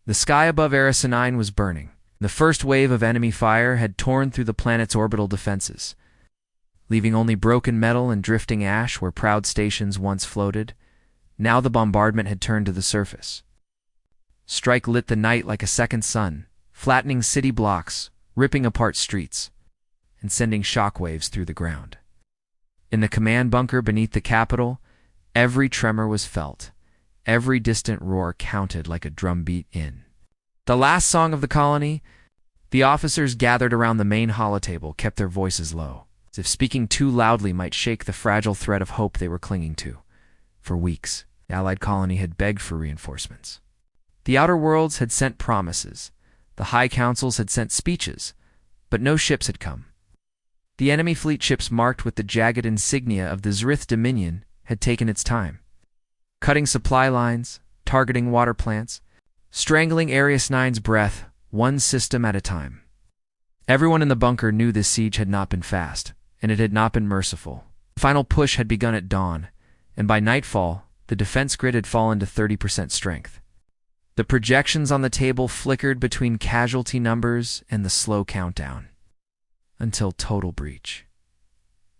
The sky above Eris 9 was burning. The first wave of enemy fire had torn through the planet's orbital defenses, leaving only broken metal and drifting ash where proud stations once floated. Now the bombardment had turned to the surface. Strike lit the night like a second sun, flattening city blocks, ripping apart streets, and sending shockwaves through the ground. In the command bunker beneath the Capitol, every tremor was felt. Every distant roar counted like a drumbeat in. The last song of the colony, the officers gathered around the main holotable kept their voices low, as if speaking too loudly might shake the fragile thread of hope they were clinging to. For weeks, the Allied colony had begged for reinforcements. The outer worlds had sent promises. The high councils had sent speeches, but no ships had come. The enemy fleet ships marked with the jagged insignia of the Zrith Dominion had taken its time, cutting supply lines, targeting water plants, strangling Eris 9's breath, one system at a time. Everyone in the bunker knew this siege had not been fast, and it had not been merciful. The final push had begun at dawn, and by nightfall, the defense grid had fallen to 30% strength. The projections on the table flickered between casualty numbers and the slow countdown, until total breach.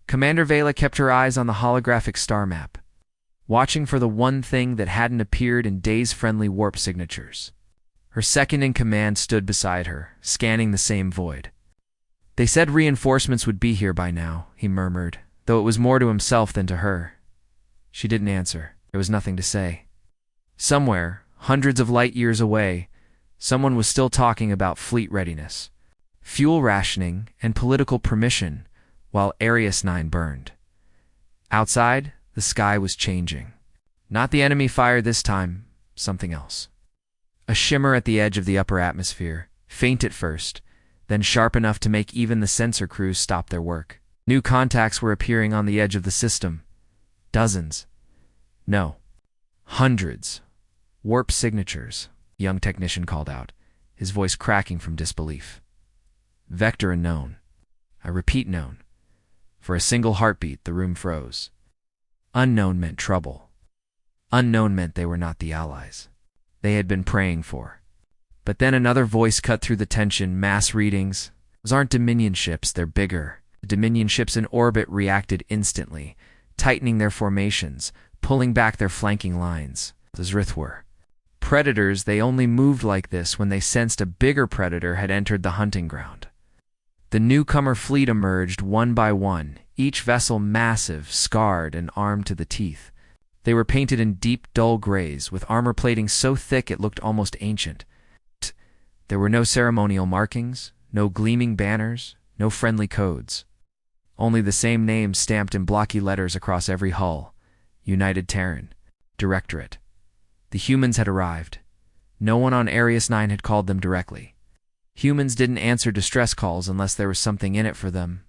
Commander Vela kept her eyes on the holographic star map, watching for the one thing that hadn't appeared in days' friendly warp signatures. Her second-in-command stood beside her, scanning the same void. "They said reinforcements would be here by now," he murmured, though it was more to himself than to her. She didn't answer. There was nothing to say. Somewhere, hundreds of light years away, someone was still talking about fleet readiness, fuel rationing, and political permission, while Eris 9 burned. Outside, the sky was changing. Not the enemy fire this time, something else. A shimmer at the edge of the upper atmosphere, faint at first, then sharp enough to make even the sensor crews stop their work. New contacts were appearing on the edge of the system. Dozens. No. Hundreds. Warp signatures, the young technician called out, his voice cracking from disbelief. Vector unknown. I repeat known. For a single heartbeat, the room froze. Unknown meant trouble. Unknown meant they were not the allies they had been praying for. But then another voice cut through the tension. Mass readings. Those aren't Dominion ships, they're bigger. The Dominion ships in orbit reacted instantly, tightening their formations, pulling back their flanking lines. The Zrith were predators. They only moved like this when they sensed a bigger predator had entered the hunting ground. The newcomer fleet emerged one by one, each vessel massive, scarred, and armed to the teeth. They were painted in deep, dull grays, with armor plating so thick it looked almost ancient. There were no ceremonial markings, no gleaming banners, no friendly codes. Only the same names stamped in blocky letters across every hull. United Terran. Directorate. The humans had arrived. No one on Eris 9 had called them directly. Humans didn't answer distress calls unless there was something in it for them.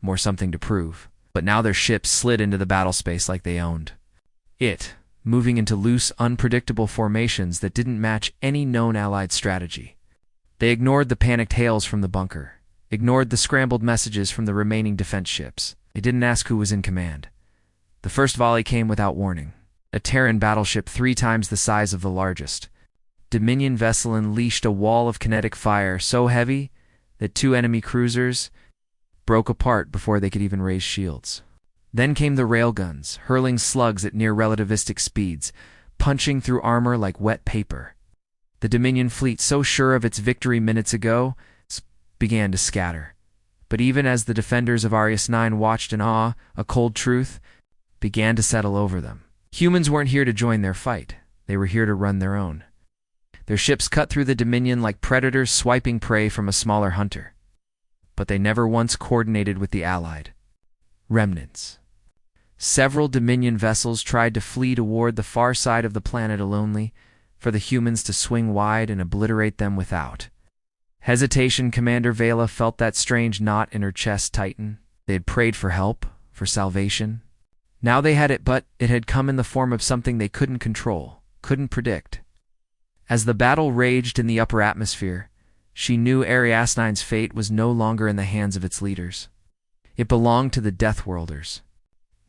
More something to prove. But now their ships slid into the battle space like they owned it, moving into loose, unpredictable formations that didn't match any known Allied strategy. They ignored the panicked hails from the bunker, ignored the scrambled messages from the remaining defense ships. They didn't ask who was in command. The first volley came without warning. A Terran battleship 3 times the size of the largest. Dominion vessel unleashed a wall of kinetic fire so heavy that 2 enemy cruisers broke apart before they could even raise shields. Then came the railguns, hurling slugs at near-relativistic speeds, punching through armor like wet paper. The Dominion fleet, so sure of its victory minutes ago, began to scatter. But even as the defenders of Eris 9 watched in awe, a cold truth began to settle over them. Humans weren't here to join their fight. They were here to run their own. Their ships cut through the Dominion like predators swiping prey from a smaller hunter. But they never once coordinated with the Allied remnants. Several Dominion vessels tried to flee toward the far side of the planet alone, for the humans to swing wide and obliterate them without hesitation. Commander Vela felt that strange knot in her chest tighten. They had prayed for help, for salvation. Now they had it, but it had come in the form of something they couldn't control, couldn't predict. As the battle raged in the upper atmosphere, she knew Eris 9's fate was no longer in the hands of its leaders. It belonged to the Deathworlders.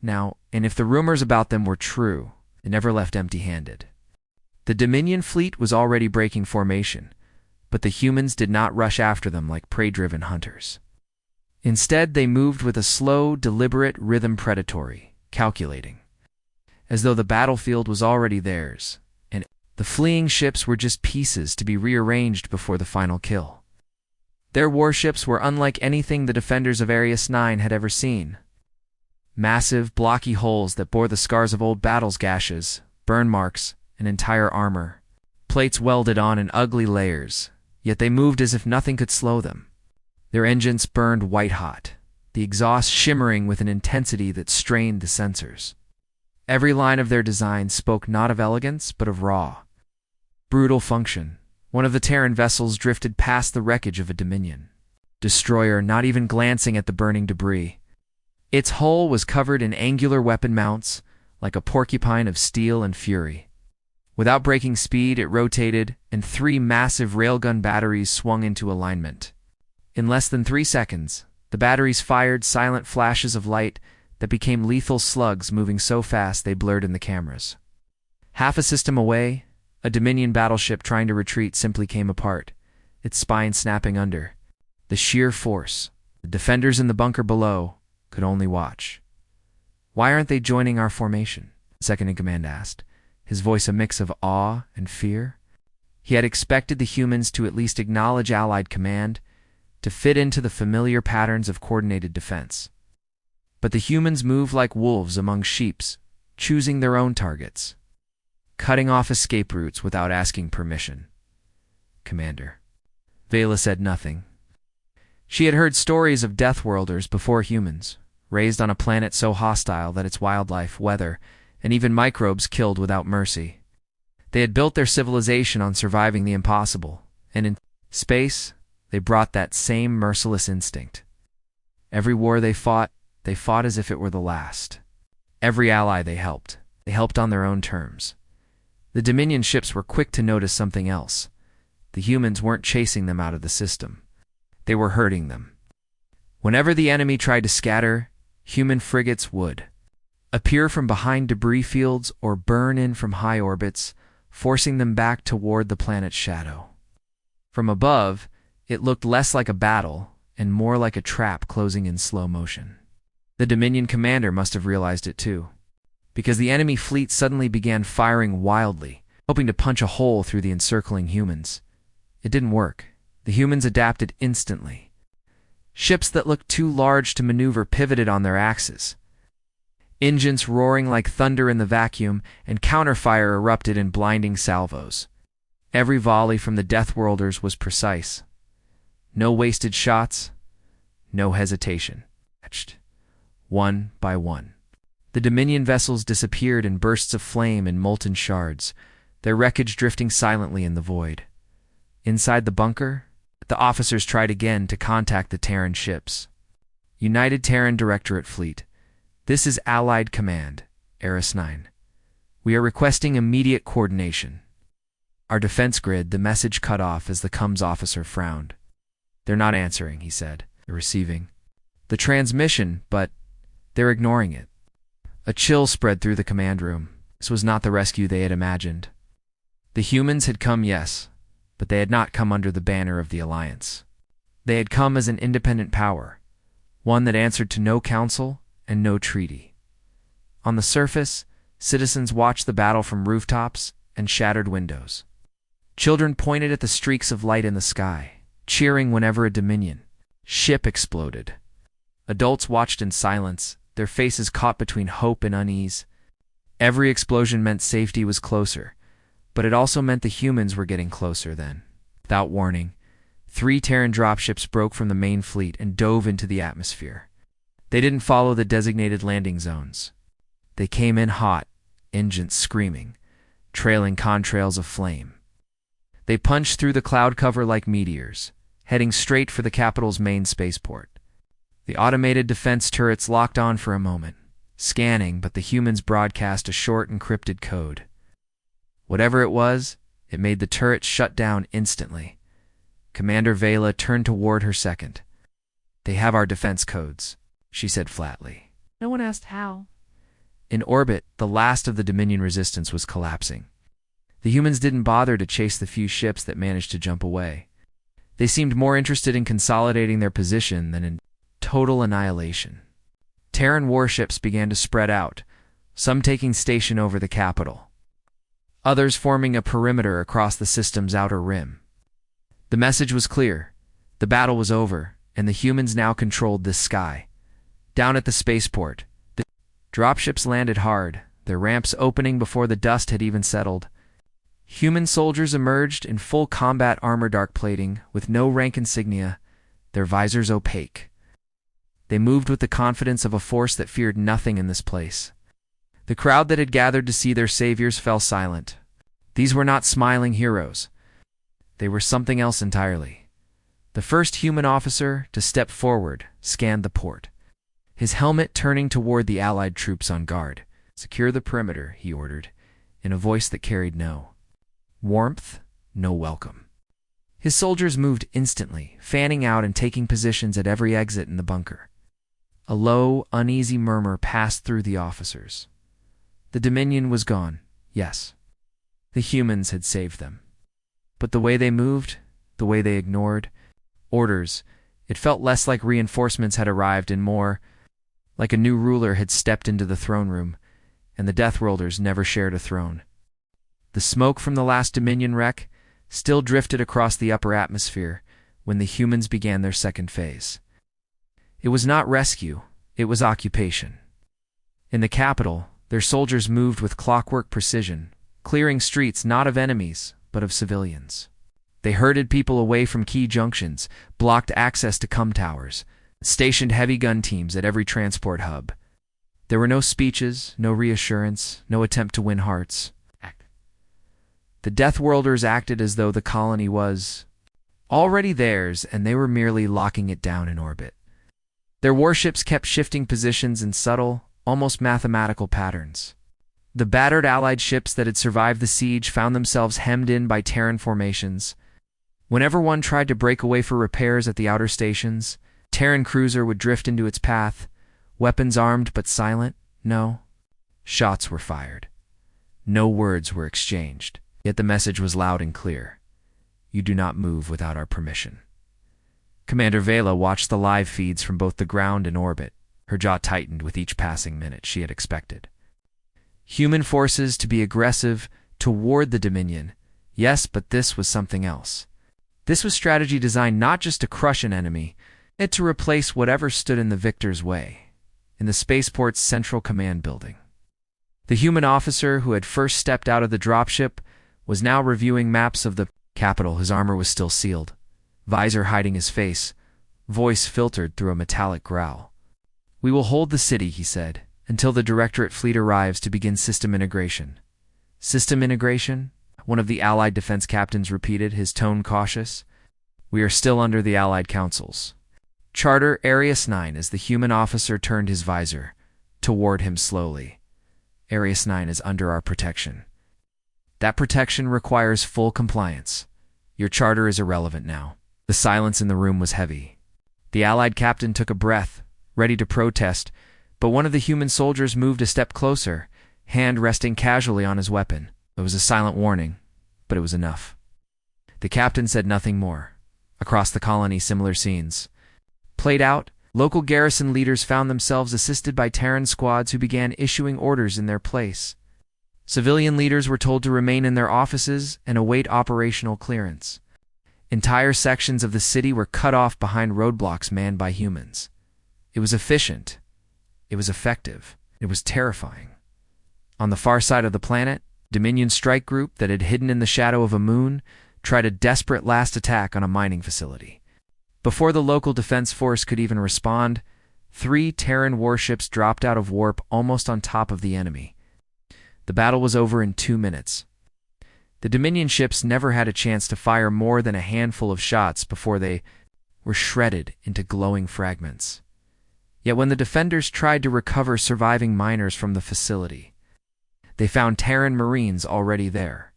Now, and if the rumors about them were true, they never left empty-handed. The Dominion fleet was already breaking formation, but the humans did not rush after them like prey-driven hunters. Instead, they moved with a slow, deliberate rhythm, predatory, calculating, as though the battlefield was already theirs, and the fleeing ships were just pieces to be rearranged before the final kill. Their warships were unlike anything the defenders of Arius 9 had ever seen. Massive, blocky hulls that bore the scars of old battles, gashes, burn marks, and entire armor. Plates welded on in ugly layers, yet they moved as if nothing could slow them. Their engines burned white-hot, the exhaust shimmering with an intensity that strained the sensors. Every line of their design spoke not of elegance, but of raw, brutal function. One of the Terran vessels drifted past the wreckage of a Dominion destroyer, not even glancing at the burning debris. Its hull was covered in angular weapon mounts, like a porcupine of steel and fury. Without breaking speed, it rotated, and 3 massive railgun batteries swung into alignment. In less than 3 seconds, the batteries fired silent flashes of light that became lethal slugs, moving so fast they blurred in the cameras. Half a system away, a Dominion battleship trying to retreat simply came apart, its spine snapping under. The sheer force. The defenders in the bunker below could only watch. "Why aren't they joining our formation?" the second-in-command asked, his voice a mix of awe and fear. He had expected the humans to at least acknowledge Allied command, to fit into the familiar patterns of coordinated defense. But the humans moved like wolves among sheep, choosing their own targets, cutting off escape routes without asking permission. "Commander." Vela said nothing. She had heard stories of Deathworlders before humans, raised on a planet so hostile that its wildlife, weather, and even microbes killed without mercy. They had built their civilization on surviving the impossible, and in space, they brought that same merciless instinct. Every war they fought as if it were the last. Every ally they helped on their own terms. The Dominion ships were quick to notice something else. The humans weren't chasing them out of the system. They were hurting them. Whenever the enemy tried to scatter, human frigates would appear from behind debris fields or burn in from high orbits, forcing them back toward the planet's shadow. From above, it looked less like a battle and more like a trap closing in slow motion. The Dominion commander must have realized it too, because the enemy fleet suddenly began firing wildly, hoping to punch a hole through the encircling humans. It didn't work. The humans adapted instantly. Ships that looked too large to maneuver pivoted on their axes, engines roaring like thunder in the vacuum, and counterfire erupted in blinding salvos. Every volley from the Deathworlders was precise. No wasted shots, no hesitation. One by one, the Dominion vessels disappeared in bursts of flame and molten shards, their wreckage drifting silently in the void. Inside the bunker, the officers tried again to contact the Terran ships. "United Terran Directorate Fleet. This is Allied Command, Eris 9. We are requesting immediate coordination." "Our defense grid," the message cut off as the comms officer frowned. "They're not answering," he said. "They're receiving the transmission, but they're ignoring it." A chill spread through the command room. This was not the rescue they had imagined. The humans had come, yes, but they had not come under the banner of the Alliance. They had come as an independent power, one that answered to no council and no treaty. On the surface, citizens watched the battle from rooftops and shattered windows. Children pointed at the streaks of light in the sky, cheering whenever a Dominion ship exploded. Adults watched in silence, their faces caught between hope and unease. Every explosion meant safety was closer, but it also meant the humans were getting closer then. Without warning, 3 Terran dropships broke from the main fleet and dove into the atmosphere. They didn't follow the designated landing zones. They came in hot, engines screaming, trailing contrails of flame. They punched through the cloud cover like meteors, heading straight for the capital's main spaceport. The automated defense turrets locked on for a moment, scanning, but the humans broadcast a short encrypted code. Whatever it was, it made the turrets shut down instantly. Commander Vela turned toward her second. "They have our defense codes," she said flatly. No one asked how. In orbit, the last of the Dominion resistance was collapsing. The humans didn't bother to chase the few ships that managed to jump away. They seemed more interested in consolidating their position than in total annihilation. Terran warships began to spread out, some taking station over the capital, others forming a perimeter across the system's outer rim. The message was clear. The battle was over, and the humans now controlled this sky. Down at the spaceport, the dropships landed hard, their ramps opening before the dust had even settled. Human soldiers emerged in full combat armor, dark plating, with no rank insignia, their visors opaque. They moved with the confidence of a force that feared nothing in this place. The crowd that had gathered to see their saviors fell silent. These were not smiling heroes. They were something else entirely. The first human officer to step forward scanned the port, his helmet turning toward the Allied troops on guard. "Secure the perimeter," he ordered, in a voice that carried no warmth, no welcome. His soldiers moved instantly, fanning out and taking positions at every exit in the bunker. A low, uneasy murmur passed through the officers. The Dominion was gone, yes. The humans had saved them. But the way they moved, the way they ignored orders, it felt less like reinforcements had arrived and more like a new ruler had stepped into the throne room, and the Deathworlders never shared a throne. The smoke from the last Dominion wreck still drifted across the upper atmosphere when the humans began their second phase. It was not rescue, it was occupation. In the capital, their soldiers moved with clockwork precision, clearing streets not of enemies, but of civilians. They herded people away from key junctions, blocked access to com towers, stationed heavy gun teams at every transport hub. There were no speeches, no reassurance, no attempt to win hearts. The Deathworlders acted as though the colony was already theirs, and they were merely locking it down in orbit. Their warships kept shifting positions in subtle, almost mathematical patterns. The battered Allied ships that had survived the siege found themselves hemmed in by Terran formations. Whenever one tried to break away for repairs at the outer stations, Terran cruiser would drift into its path, weapons armed but silent. No shots were fired. No words were exchanged. Yet the message was loud and clear. You do not move without our permission. Commander Vela watched the live feeds from both the ground and orbit. Her jaw tightened with each passing minute. She had expected human forces to be aggressive toward the Dominion. Yes, but this was something else. This was strategy designed not just to crush an enemy, but to replace whatever stood in the victor's way. In the spaceport's central command building, the human officer who had first stepped out of the dropship was now reviewing maps of the capital. His armor was still sealed, visor hiding his face, voice filtered through a metallic growl. "We will hold the city," he said, "until the Directorate fleet arrives to begin system integration." "System integration?" one of the Allied defense captains repeated, his tone cautious. "We are still under the Allied councils." "Charter Arius 9," as the human officer turned his visor toward him slowly. "Arius 9 is under our protection. That protection requires full compliance. Your charter is irrelevant now." The silence in the room was heavy. The Allied captain took a breath, ready to protest, but one of the human soldiers moved a step closer, hand resting casually on his weapon. It was a silent warning, but it was enough. The captain said nothing more. Across the colony, similar scenes played out. Local garrison leaders found themselves assisted by Terran squads who began issuing orders in their place. Civilian leaders were told to remain in their offices and await operational clearance. Entire sections of the city were cut off behind roadblocks manned by humans. It was efficient. It was effective. It was terrifying. On the far side of the planet, Dominion strike group that had hidden in the shadow of a moon tried a desperate last attack on a mining facility. Before the local defense force could even respond, 3 Terran warships dropped out of warp almost on top of the enemy. The battle was over in 2 minutes. The Dominion ships never had a chance to fire more than a handful of shots before they were shredded into glowing fragments. Yet when the defenders tried to recover surviving miners from the facility, they found Terran Marines already there.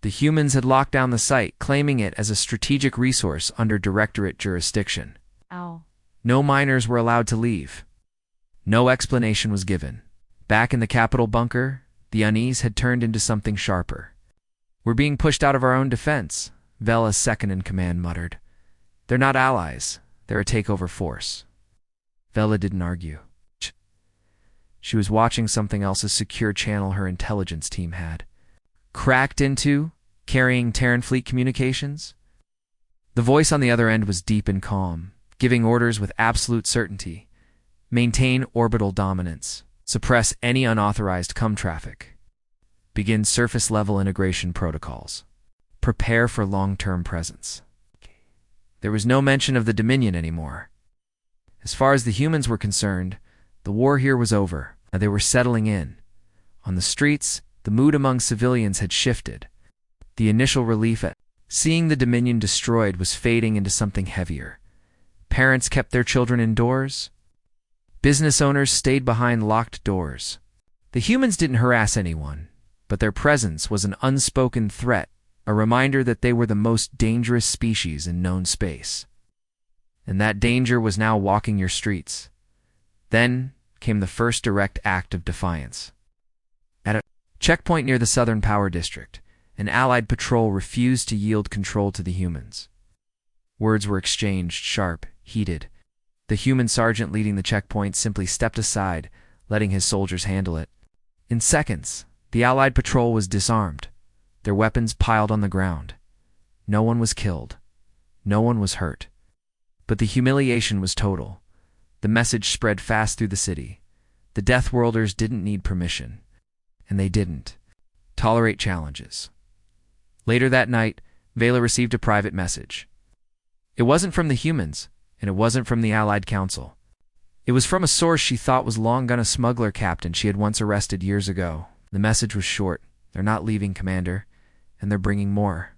The humans had locked down the site, claiming it as a strategic resource under Directorate jurisdiction. Ow. No miners were allowed to leave. No explanation was given. Back in the capital bunker, the unease had turned into something sharper. We're being pushed out of our own defense, Vela's second-in-command muttered. They're not allies. They're a takeover force. Vela didn't argue. She was watching something else's secure channel her intelligence team had cracked into, carrying Terran fleet communications. The voice on the other end was deep and calm, giving orders with absolute certainty. Maintain orbital dominance. Suppress any unauthorized CUM traffic. Begin surface-level integration protocols. Prepare for long-term presence. There was no mention of the Dominion anymore. As far as the humans were concerned, the war here was over. They were settling in. On the streets, the mood among civilians had shifted. The initial relief at seeing the Dominion destroyed was fading into something heavier. Parents kept their children indoors. Business owners stayed behind locked doors. The humans didn't harass anyone, but their presence was an unspoken threat, a reminder that they were the most dangerous species in known space. And that danger was now walking your streets. Then came the first direct act of defiance. At a checkpoint near the Southern Power District, an Allied patrol refused to yield control to the humans. Words were exchanged, sharp, heated. The human sergeant leading the checkpoint simply stepped aside, letting his soldiers handle it. In seconds, the Allied patrol was disarmed, their weapons piled on the ground. No one was killed. No one was hurt. But the humiliation was total. The message spread fast through the city. The Deathworlders didn't need permission, and they didn't tolerate challenges. Later that night, Vela received a private message. It wasn't from the humans, and it wasn't from the Allied Council. It was from a source she thought was long gone a smuggler captain she had once arrested years ago. The message was short. They're not leaving, Commander, and they're bringing more.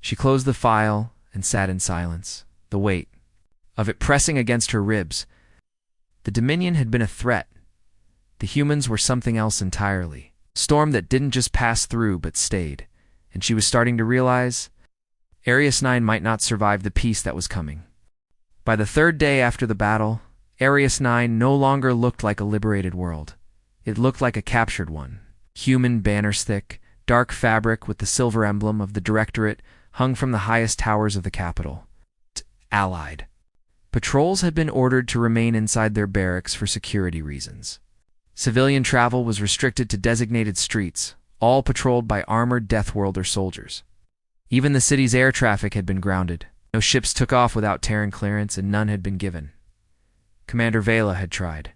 She closed the file and sat in silence, the weight of it pressing against her ribs. The Dominion had been a threat. The humans were something else entirely. A storm that didn't just pass through but stayed, and she was starting to realize Arius 9 might not survive the peace that was coming. By the third day after the battle, Arius 9 no longer looked like a liberated world. It looked like a captured one. Human banners thick, dark fabric with the silver emblem of the Directorate hung from the highest towers of the capital. Allied. Patrols had been ordered to remain inside their barracks for security reasons. Civilian travel was restricted to designated streets, all patrolled by armored Deathworlder soldiers. Even the city's air traffic had been grounded. No ships took off without Terran clearance, and none had been given. Commander Vela had tried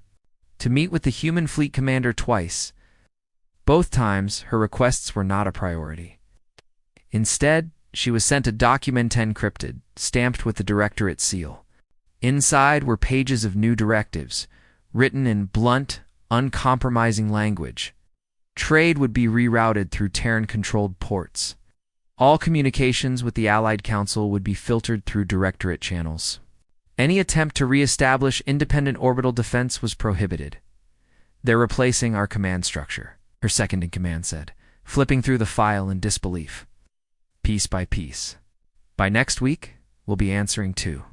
to meet with the human fleet commander twice. Both times, her requests were not a priority. Instead, she was sent a document encrypted, stamped with the Directorate seal. Inside were pages of new directives, written in blunt, uncompromising language. Trade would be rerouted through Terran-controlled ports. All communications with the Allied Council would be filtered through Directorate channels. Any attempt to re-establish independent orbital defense was prohibited. They're replacing our command structure, her second-in-command said, flipping through the file in disbelief. Piece by piece. By next week, we'll be answering to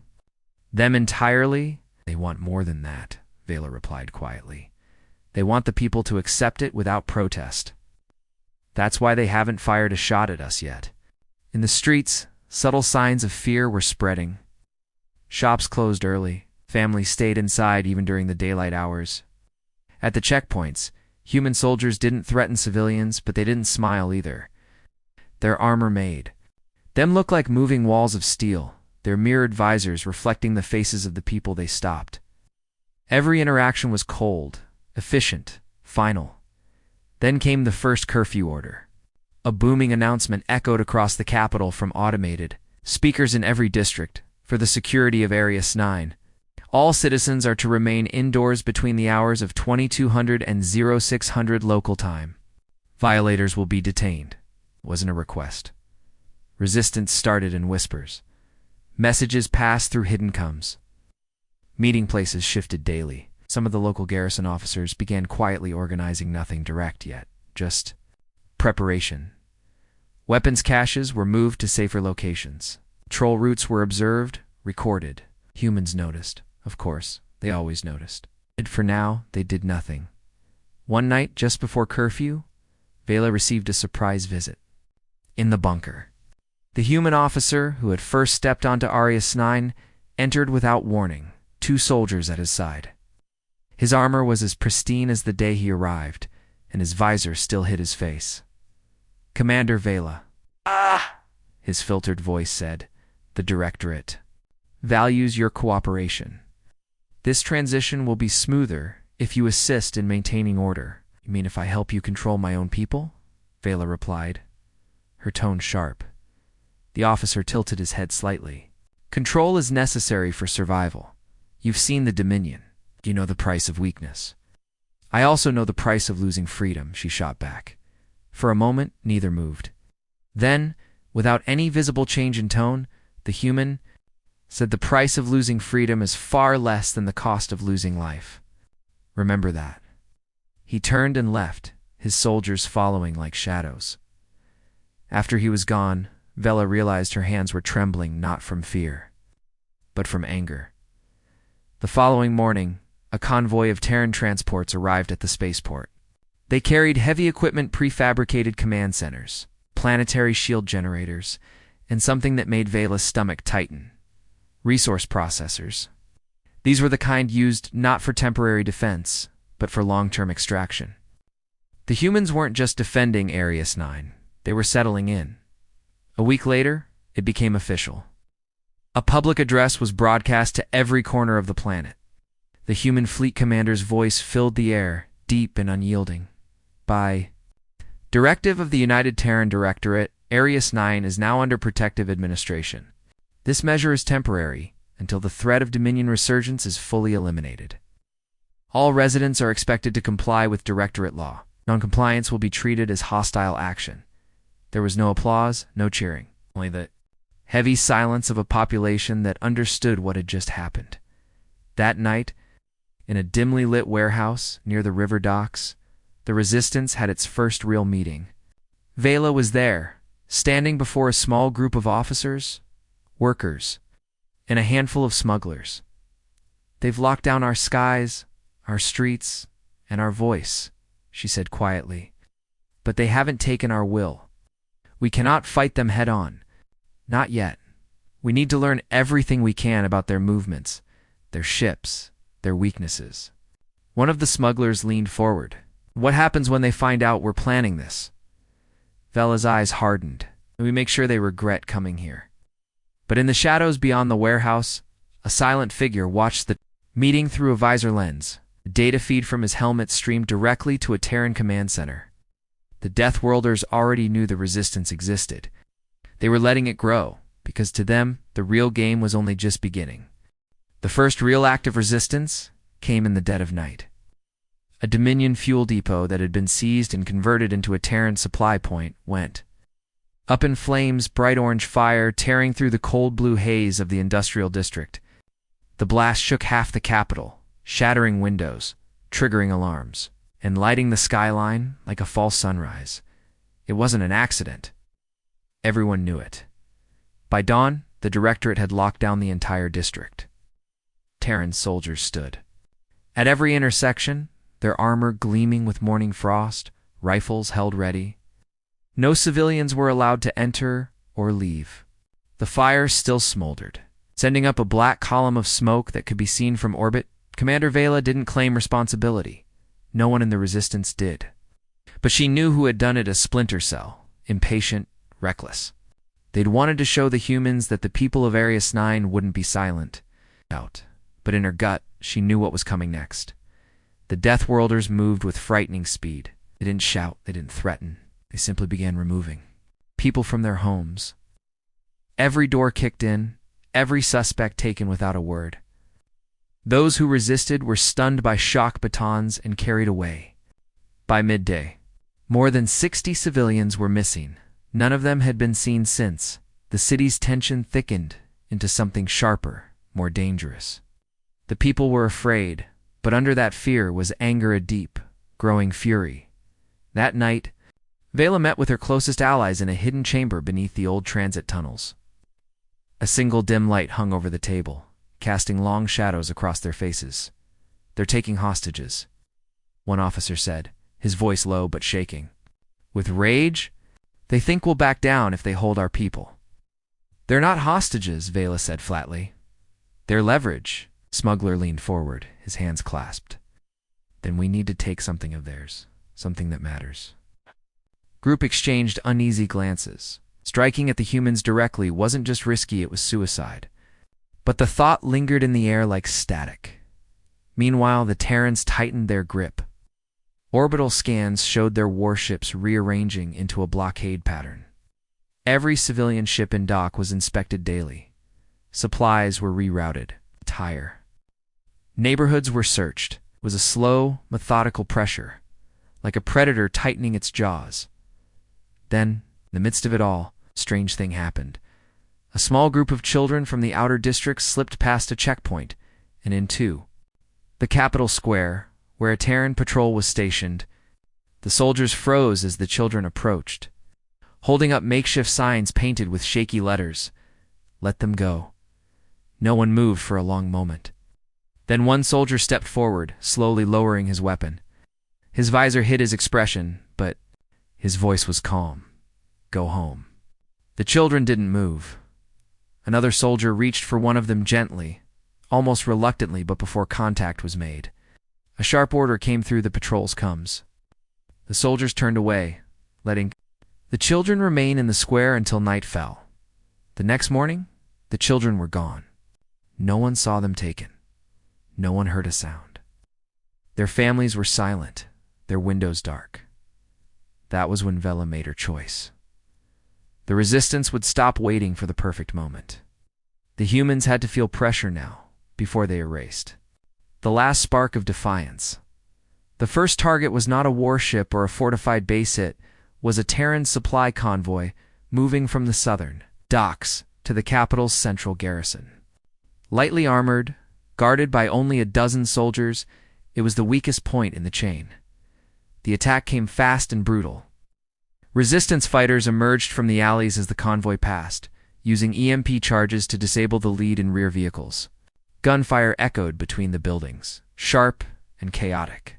them entirely. They want more than that, Vela replied quietly. They want the people to accept it without protest. That's why they haven't fired a shot at us yet. In the streets, subtle signs of fear were spreading. Shops closed early. Families stayed inside even during the daylight hours. At the checkpoints, human soldiers didn't threaten civilians, but they didn't smile either. Their armor made them look like moving walls of steel, their mirrored visors reflecting the faces of the people they stopped. Every interaction was cold, efficient, final. Then came the first curfew order. A booming announcement echoed across the capital from automated speakers in every district. For the security of Arius 9, all citizens are to remain indoors between the hours of 2200 and 0600 local time. Violators will be detained. It wasn't a request. Resistance started in whispers. Messages passed through hidden coms. Meeting places shifted daily. Some of the local garrison officers began quietly organizing nothing direct yet, just preparation. Weapons caches were moved to safer locations. Patrol routes were observed, recorded. Humans noticed. Of course, they always noticed. And for now, they did nothing. One night, just before curfew, Vela received a surprise visit. in the bunker. The human officer, who had first stepped onto Arius 9, entered without warning, 2 soldiers at his side. His armor was as pristine as the day he arrived, and his visor still hid his face. "Commander Vela," his filtered voice said, "the Directorate values your cooperation. This transition will be smoother if you assist in maintaining order." "You mean if I help you control my own people?" Vela replied, her tone sharp. The officer tilted his head slightly. "Control is necessary for survival. You've seen the Dominion. You know the price of weakness." "I also know the price of losing freedom," she shot back. For a moment, neither moved. Then, without any visible change in tone, the human said, "The price of losing freedom is far less than the cost of losing life. Remember that." He turned and left, his soldiers following like shadows. After he was gone, Vela realized her hands were trembling not from fear, but from anger. The following morning, a convoy of Terran transports arrived at the spaceport. They carried heavy equipment, prefabricated command centers, planetary shield generators, and something that made Vela's stomach tighten: resource processors. These were the kind used not for temporary defense, but for long-term extraction. The humans weren't just defending Arius 9, they were settling in. A week later, it became official. A public address was broadcast to every corner of the planet. The human fleet commander's voice filled the air, deep and unyielding. "By directive of the United Terran Directorate, Arius 9 is now under protective administration. This measure is temporary until the threat of Dominion resurgence is fully eliminated. All residents are expected to comply with Directorate law. Noncompliance will be treated as hostile action." There was no applause, no cheering, only the heavy silence of a population that understood what had just happened. That night, in a dimly lit warehouse near the river docks, the Resistance had its first real meeting. Vela was there, standing before a small group of officers, workers, and a handful of smugglers. "They've locked down our skies, our streets, and our voice," she said quietly. "But they haven't taken our will. We cannot fight them head-on. Not yet. We need to learn everything we can about their movements, their ships, their weaknesses." One of the smugglers leaned forward. "What happens when they find out we're planning this?" Vela's eyes hardened. "We make sure they regret coming here." But in the shadows beyond the warehouse, a silent figure watched the meeting through a visor lens. A data feed from his helmet streamed directly to a Terran command center. The Deathworlders already knew the Resistance existed. They were letting it grow, because to them, the real game was only just beginning. The first real act of resistance came in the dead of night. A Dominion fuel depot that had been seized and converted into a Terran supply point went up in flames, bright orange fire tearing through the cold blue haze of the industrial district. The blast shook half the capital, shattering windows, triggering alarms, and lighting the skyline like a false sunrise. It wasn't an accident. Everyone knew it. By dawn, the Directorate had locked down the entire district. Terran soldiers stood at every intersection, their armor gleaming with morning frost, rifles held ready. No civilians were allowed to enter or leave. The fire still smoldered, sending up a black column of smoke that could be seen from orbit. Commander Vela didn't claim responsibility. No one in the Resistance did. But she knew who had done it: a splinter cell, impatient, reckless. They'd wanted to show the humans that the people of Arius 9 wouldn't be silent. But in her gut, she knew what was coming next. The Deathworlders moved with frightening speed. They didn't shout, they didn't threaten. They simply began removing people from their homes. Every door kicked in, every suspect taken without a word. Those who resisted were stunned by shock batons and carried away. By midday, more than 60 civilians were missing. None of them had been seen since. The city's tension thickened into something sharper, more dangerous. The people were afraid, but under that fear was anger, a deep, growing fury. That night, Vela met with her closest allies in a hidden chamber beneath the old transit tunnels. A single dim light hung over the table, casting long shadows across their faces. "They're taking hostages," one officer said, his voice low but shaking. With rage, They think we'll back down if they hold our people. They're not hostages, Vela said flatly. They're leverage. Smuggler leaned forward, his hands clasped. Then we need to take something of theirs, something that matters. Group exchanged uneasy glances. Striking at the humans directly wasn't just risky, it was suicide. But the thought lingered in the air like static. Meanwhile, the Terrans tightened their grip. Orbital scans showed their warships rearranging into a blockade pattern. Every civilian ship in dock was inspected daily. Supplies were rerouted. Neighborhoods were searched. It was a slow, methodical pressure, like a predator tightening its jaws. Then, in the midst of it all, a strange thing happened. A small group of children from the outer districts slipped past a checkpoint, and into the capital square, where a Terran patrol was stationed. The soldiers froze as the children approached, holding up makeshift signs painted with shaky letters. Let them go. No one moved for a long moment. Then one soldier stepped forward, slowly lowering his weapon. His visor hid his expression, but his voice was calm. Go home. The children didn't move. Another soldier reached for one of them gently, almost reluctantly, but before contact was made. A sharp order came through the patrol's comms. The soldiers turned away, letting the children remain in the square until night fell. The next morning, the children were gone. No one saw them taken. No one heard a sound. Their families were silent, their windows dark. That was when Vela made her choice. The resistance would stop waiting for the perfect moment. The humans had to feel pressure now, before they erased. The last spark of defiance. The first target was not a warship or a fortified base, it was a Terran supply convoy moving from the southern docks to the capital's central garrison. Lightly armored, guarded by only a dozen soldiers, it was the weakest point in the chain. The attack came fast and brutal. Resistance fighters emerged from the alleys as the convoy passed, using EMP charges to disable the lead and rear vehicles. Gunfire echoed between the buildings, sharp and chaotic.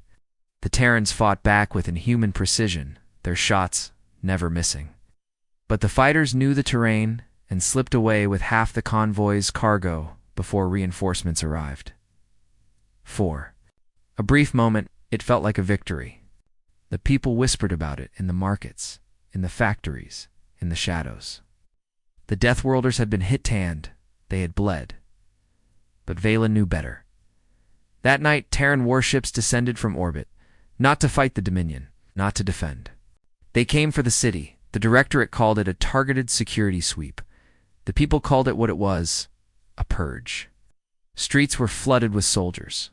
The Terrans fought back with inhuman precision, their shots never missing. But the fighters knew the terrain and slipped away with half the convoy's cargo before reinforcements arrived. For a brief moment, it felt like a victory. The people whispered about it in the markets, in the factories, in the shadows. The Deathworlders had been hit-tanned, they had bled. But Vela knew better. That night, Terran warships descended from orbit, not to fight the Dominion, not to defend. They came for the city. The Directorate called it a targeted security sweep. The people called it what it was, a purge. Streets were flooded with soldiers.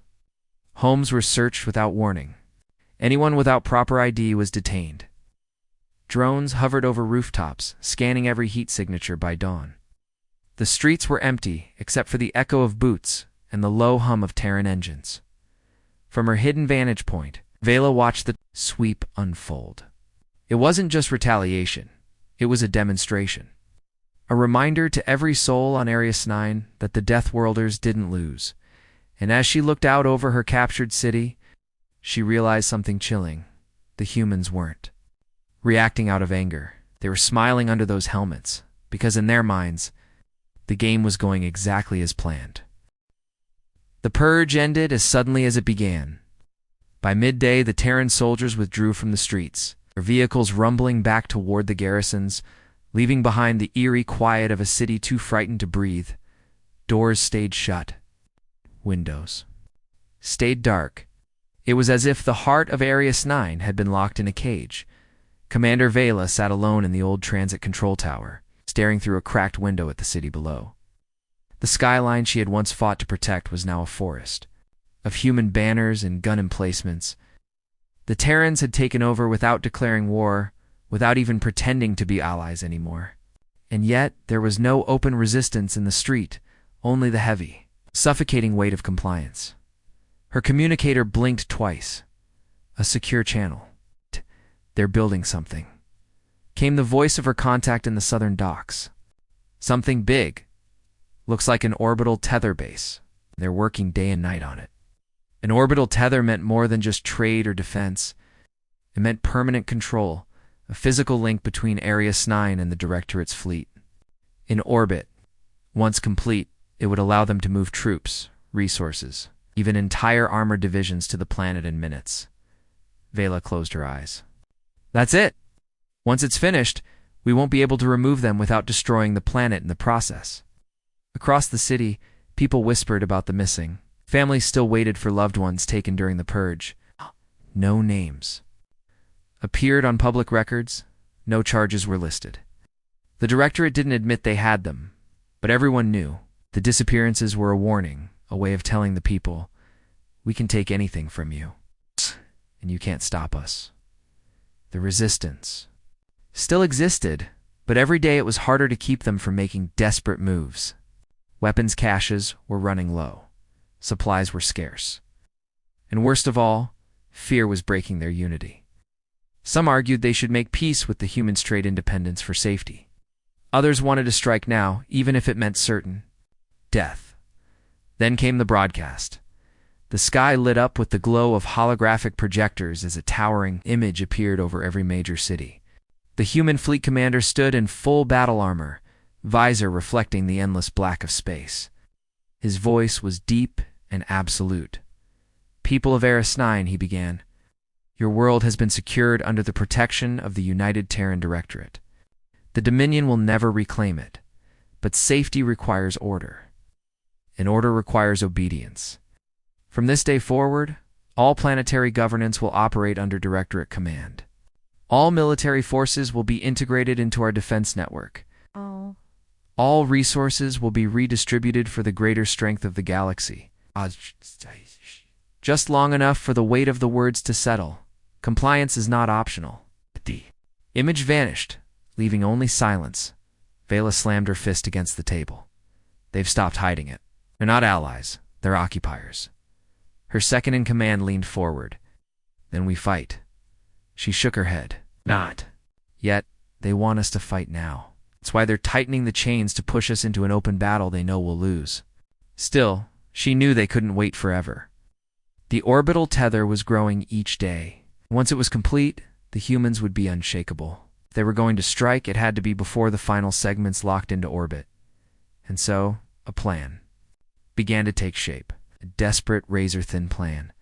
Homes were searched without warning. Anyone without proper ID was detained. Drones hovered over rooftops, scanning every heat signature by dawn. The streets were empty, except for the echo of boots and the low hum of Terran engines. From her hidden vantage point, Vela watched the sweep unfold. It wasn't just retaliation. It was a demonstration. A reminder to every soul on Arius 9 that the Deathworlders didn't lose. And as she looked out over her captured city, she realized something chilling. The humans weren't reacting out of anger. They were smiling under those helmets, because in their minds, the game was going exactly as planned. The purge ended as suddenly as it began. By midday, the Terran soldiers withdrew from the streets, their vehicles rumbling back toward the garrisons, leaving behind the eerie quiet of a city too frightened to breathe. Doors stayed shut. Windows stayed dark. It was as if the heart of Arius 9 had been locked in a cage. Commander Vela sat alone in the old transit control tower, staring through a cracked window at the city below. The skyline she had once fought to protect was now a forest of human banners and gun emplacements. The Terrans had taken over without declaring war, without even pretending to be allies anymore. And yet, there was no open resistance in the street, only the heavy, suffocating weight of compliance. Her communicator blinked twice. A secure channel. They're building something. Came the voice of her contact in the southern docks. Something big. Looks like an orbital tether base. They're working day and night on it. An orbital tether meant more than just trade or defense. It meant permanent control, a physical link between Area 9 and the Directorate's fleet. In orbit, once complete, it would allow them to move troops, resources, even entire armored divisions to the planet in minutes. Vela closed her eyes. That's it! Once it's finished, we won't be able to remove them without destroying the planet in the process. Across the city, people whispered about the missing. Families still waited for loved ones taken during the purge. No names appeared on public records. No charges were listed. The Directorate didn't admit they had them, but everyone knew. The disappearances were a warning, a way of telling the people, we can take anything from you, and you can't stop us. The resistance still existed, but every day it was harder to keep them from making desperate moves. Weapons caches were running low. Supplies were scarce. And worst of all, fear was breaking their unity. Some argued they should make peace with the humans' trade independence for safety. Others wanted to strike now, even if it meant certain death. Then came the broadcast. The sky lit up with the glow of holographic projectors as a towering image appeared over every major city. The human fleet commander stood in full battle armor, visor reflecting the endless black of space. His voice was deep and absolute. People of Eris 9, he began. Your world has been secured under the protection of the United Terran Directorate. The Dominion will never reclaim it, but safety requires order, and order requires obedience. From this day forward, all planetary governance will operate under Directorate command. All military forces will be integrated into our defense network. All resources will be redistributed for the greater strength of the galaxy. Just long enough for the weight of the words to settle. Compliance is not optional. The image vanished, leaving only silence. Vela slammed her fist against the table. They've stopped hiding it. They're not allies. They're occupiers. Her second-in-command leaned forward. Then we fight. She shook her head. Not. Yet, they want us to fight now. That's why they're tightening the chains to push us into an open battle they know we'll lose. Still, she knew they couldn't wait forever. The orbital tether was growing each day. Once it was complete, the humans would be unshakable. If they were going to strike, it had to be before the final segments locked into orbit. And so, a plan began to take shape. A desperate, razor-thin plan.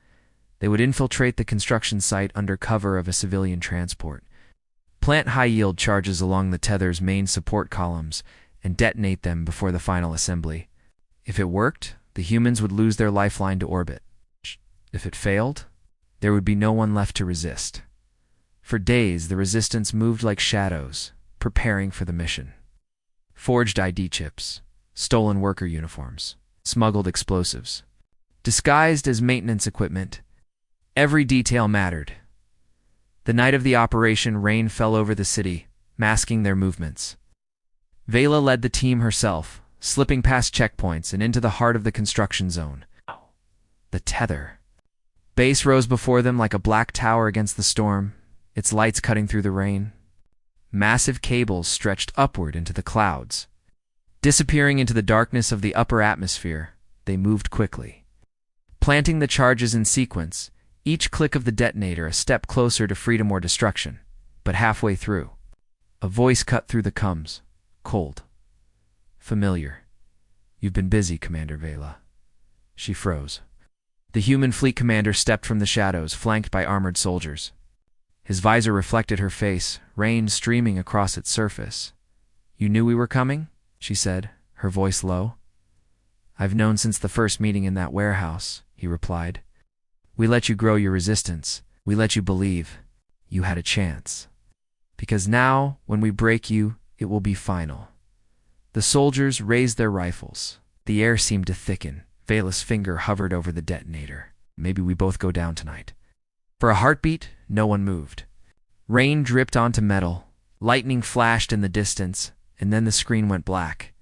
They would infiltrate the construction site under cover of a civilian transport, plant high-yield charges along the tether's main support columns, and detonate them before the final assembly. If it worked, the humans would lose their lifeline to orbit. If it failed, there would be no one left to resist. For days, the resistance moved like shadows, preparing for the mission. Forged ID chips, stolen worker uniforms, smuggled explosives. Disguised as maintenance equipment, every detail mattered. The night of the operation, rain fell over the city, masking their movements. Vela led the team herself, slipping past checkpoints and into the heart of the construction zone. The tether. Base rose before them like a black tower against the storm, its lights cutting through the rain. Massive cables stretched upward into the clouds. Disappearing into the darkness of the upper atmosphere, they moved quickly. Planting the charges in sequence, each click of the detonator a step closer to freedom or destruction. But halfway through, a voice cut through the coms, cold, familiar. You've been busy, Commander Vela. She froze. The human fleet commander stepped from the shadows, flanked by armored soldiers. His visor reflected her face, rain streaming across its surface. You knew we were coming? She said, her voice low. I've known since the first meeting in that warehouse, he replied. We let you grow your resistance. We let you believe you had a chance. Because now, when we break you, it will be final. The soldiers raised their rifles. The air seemed to thicken. Vela's finger hovered over the detonator. Maybe we both go down tonight. For a heartbeat, no one moved. Rain dripped onto metal. Lightning flashed in the distance, and then the screen went black.